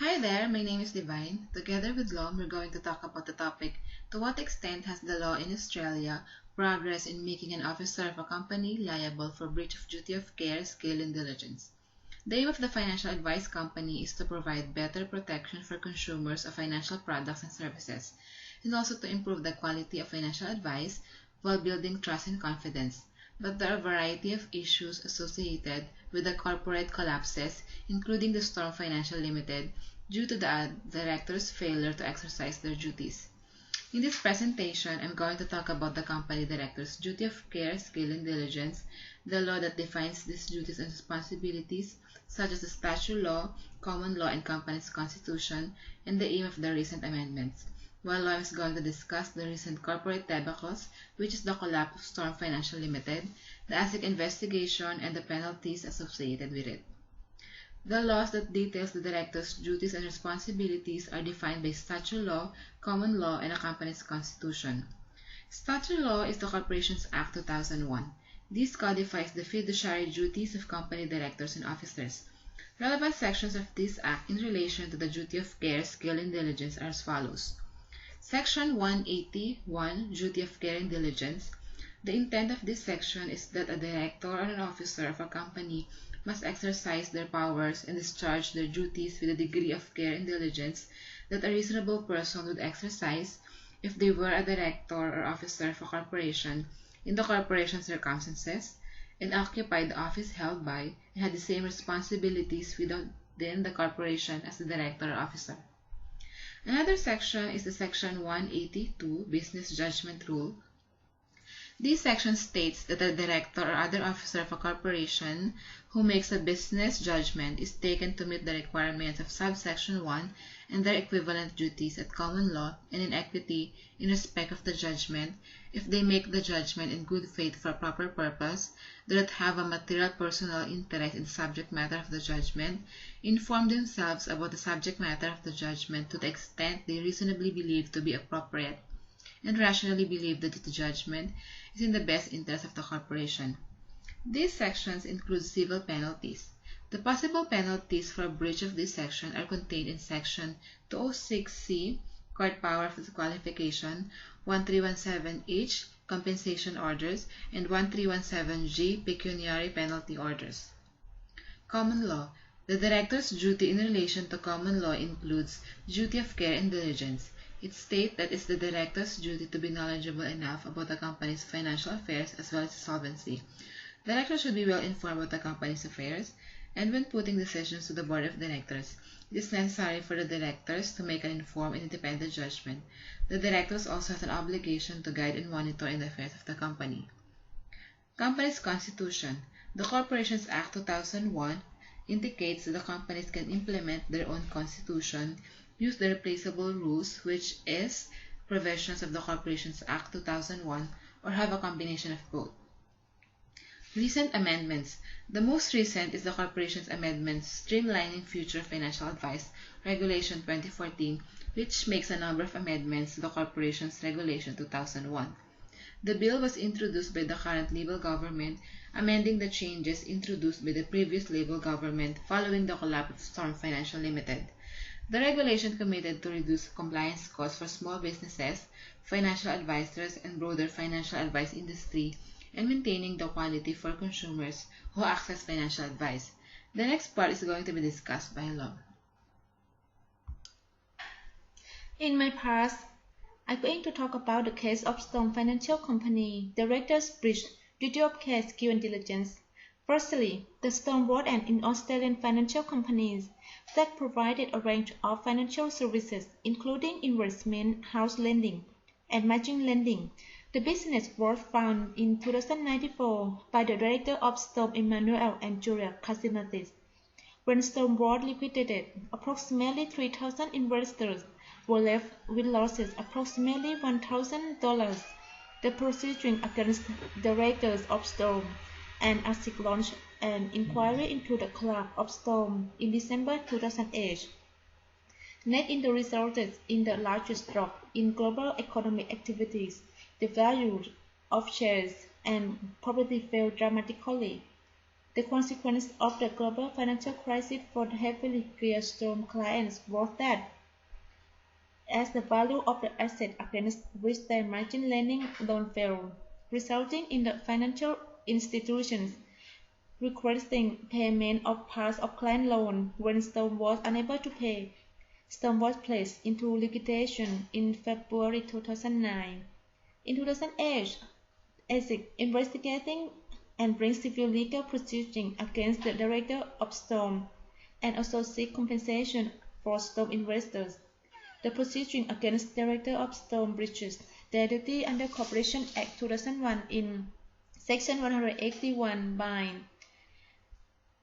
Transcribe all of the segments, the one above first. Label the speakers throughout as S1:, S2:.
S1: Hi there, my name is Divine. Together with Lom, we're going to talk about the topic, to what extent has the law in Australia progressed in making an officer of a company liable for breach of duty of care, skill, and diligence? The aim of the financial advice company is to provide better protection for consumers of financial products and services, and also to improve the quality of financial advice while building trust and confidence. But there are a variety of issues associated with the corporate collapses, including the Storm Financial Limited, due to the directors' failure to exercise their duties. In this presentation, I'm going to talk about the company director's duty of care, skill, and diligence, the law that defines these duties and responsibilities, such as the statute law, common law, and company's constitution, and the aim of the recent amendments. While Law is going to discuss the recent corporate debacles, which is the collapse of Storm Financial Limited, the ASIC investigation, and the penalties associated with it. The laws that details the director's duties and responsibilities are defined by statute law, common law, and a company's constitution. Statute law is the Corporations Act 2001. This codifies the fiduciary duties of company directors and officers. Relevant sections of this act in relation to the duty of care, skill, and diligence are as follows. Section 181, Duty of Care and Diligence. The intent of this section is that a director or an officer of a company must exercise their powers and discharge their duties with a degree of care and diligence that a reasonable person would exercise if they were a director or officer of a corporation in the corporation's circumstances and occupied the office held by and had the same responsibilities within the corporation as the director or officer. Another section is the Section 182 Business Judgment Rule. This section states that a director or other officer of a corporation who makes a business judgment is taken to meet the requirements of subsection 1 and their equivalent duties at common law and in equity in respect of the judgment if they make the judgment in good faith for a proper purpose, do not have a material personal interest in the subject matter of the judgment, inform themselves about the subject matter of the judgment to the extent they reasonably believe to be appropriate, and rationally believe that the judgment is in the best interest of the corporation. These sections include civil penalties. The possible penalties for a breach of this section are contained in Section 206C, Court Power of Disqualification, 1317H, Compensation Orders, and 1317G, Pecuniary Penalty Orders. Common Law. The director's duty in relation to common law includes duty of care and diligence. It states that it's the director's duty to be knowledgeable enough about the company's financial affairs as well as solvency. The director should be well informed about the company's affairs, and when putting decisions to the board of directors, it is necessary for the directors to make an informed and independent judgment. The directors also have an obligation to guide and monitor in the affairs of the company. Company's Constitution. The Corporations Act 2001 indicates that the companies can implement their own constitution, use the replaceable rules, which is provisions of the Corporations Act 2001, or have a combination of both. Recent amendments. The most recent is the Corporations Amendments Streamlining Future Financial Advice Regulation 2014, which makes a number of amendments to the Corporations Regulation 2001. The bill was introduced by the current Liberal government, amending the changes introduced by the previous Liberal government following the collapse of Storm Financial Limited. The regulation committed to reduce compliance costs for small businesses, financial advisors, and broader financial advice industry, and maintaining the quality for consumers who access financial advice. The next part is going to be discussed by Law.
S2: In my part, I'm going to talk about the case of Storm Financial Company, directors breach duty of care, skill, and diligence. Firstly, the Storm was an Australian financial company that provided a range of financial services, including investment, house lending, and margin lending. The business was founded in 2094 by the director of Storm, Emmanuel and Julia Casinatis. When Storm was liquidated, approximately 3,000 investors were left with losses approximately $1,000. The proceeding against directors of Storm and ASIC launched an inquiry into the collapse of Storm in December 2008. Net in the resulted in the largest drop in global economic activities. The value of shares and property fell dramatically. The consequence of the global financial crisis for the heavily geared Storm clients was that as the value of the asset against which their margin lending loan fell, resulting in the financial institutions requesting payment of parts of client loan when Storm was unable to pay. Storm was placed into liquidation in February 2009. In 2008, ASIC investigating and brings civil legal proceedings against the director of Storm and also seek compensation for Storm investors. The proceeding against director of Storm breaches their duty under Corporation Act 2001 in Section 181 by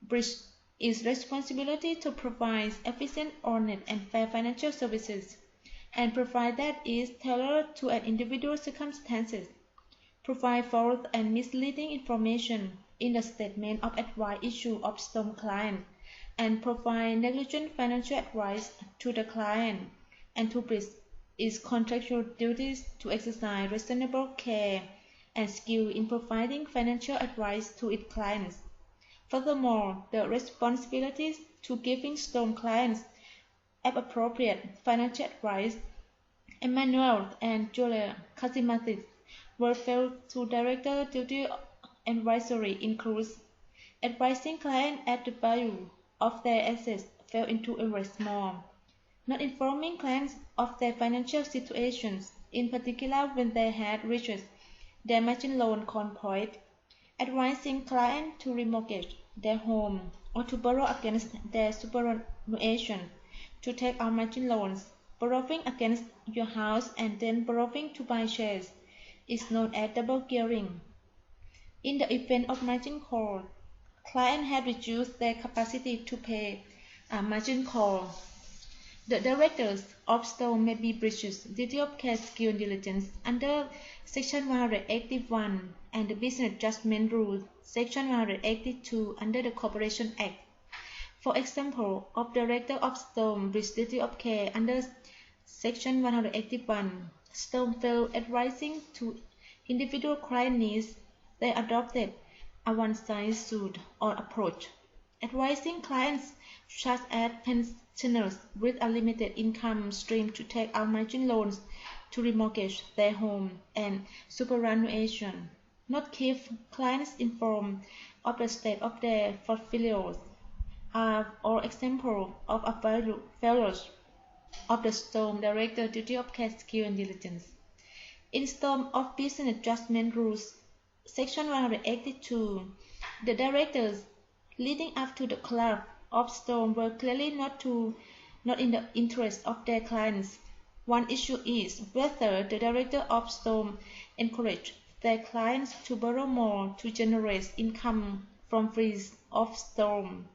S2: breach its responsibility to provide efficient, honest, and fair financial services, and provide that is tailored to an individual's circumstances, provide false and misleading information in the statement of advice issued of Storm client, and provide negligent financial advice to the client, and to breach its contractual duties to exercise reasonable care and skill in providing financial advice to its clients. Furthermore, the responsibilities to giving Storm clients appropriate financial advice, Emmanuel and Julia Kasimatis were failed to director duty advisory includes advising clients at the value of their assets fell into a small, not informing clients of their financial situations, in particular when they had reached their margin loan con point, advising clients to remortgage their home or to borrow against their superannuation, to take out margin loans, borrowing against your house and then borrowing to buy shares is known as double gearing. In the event of margin call, clients had reduced their capacity to pay a margin call. The directors of Storm may be breached duty of care skill and diligence under Section 181 and the Business Judgment Rule, Section 182 under the Corporation Act. For example, of director of Storm breach duty of care under Section 181, Storm failed advising to individual client needs, they adopted a one-size-suit-all approach, advising clients such as pensioners with a limited income stream to take out margin loans to remortgage their home and superannuation, not keep clients informed of the state of their portfolios, or example of a failure of the Storm director duty of care skill and diligence. In Storm of Business Judgment Rules, Section 182, the directors leading up to the collapse of Storm were clearly not in the interest of their clients. One issue is whether the director of Storm encouraged their clients to borrow more to generate income from fees of Storm,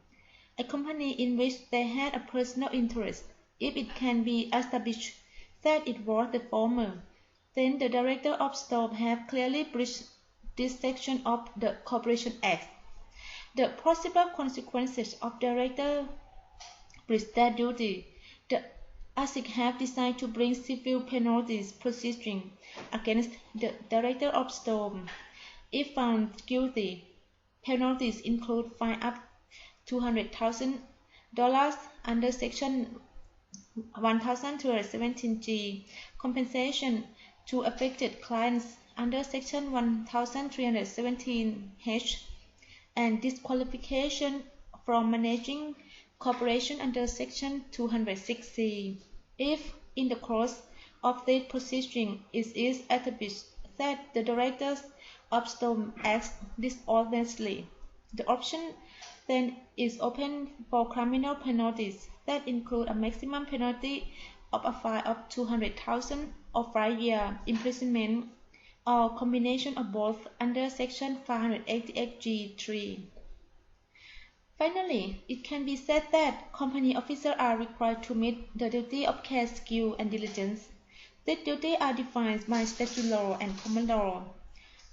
S2: a company in which they had a personal interest. If it can be established that it was the former, then the director of Storm have clearly breached this section of the Corporation Act. The possible consequences of director breach their duty. The ASIC have decided to bring civil penalties proceedings against the director of Storm. If found guilty, penalties include fine up to $200,000 under Section 1217G, compensation to affected clients under Section 1317H, and disqualification from managing corporation under Section 206C. If, in the course of this proceeding, it is established that the directors of Storm acts dishonestly, the option then is open for criminal penalties that include a maximum penalty of a fine of $200,000 or 5-year imprisonment, or combination of both under Section 588G3. Finally, it can be said that company officers are required to meet the duty of care, skill, and diligence. These duties are defined by statute law and common law.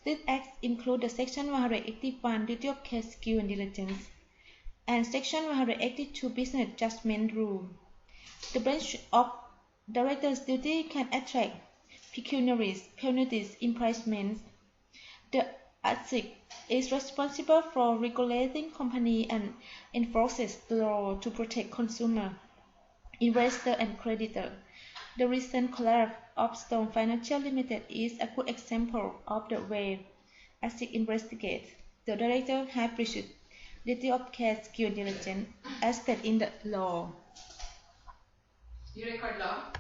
S2: These acts include the Section 181 duty of care, skill, and diligence, and Section 182 Business Judgment Rule. The branch of director's duty can attract pecuniary penalties, imprisonment. The ASIC is responsible for regulating companies and enforces the law to protect consumers, investors, and creditors. The recent collapse of Stone Financial Limited is a good example of the way ASIC investigates. The director has breached duty of care due diligence as stated in the law.
S1: You record law?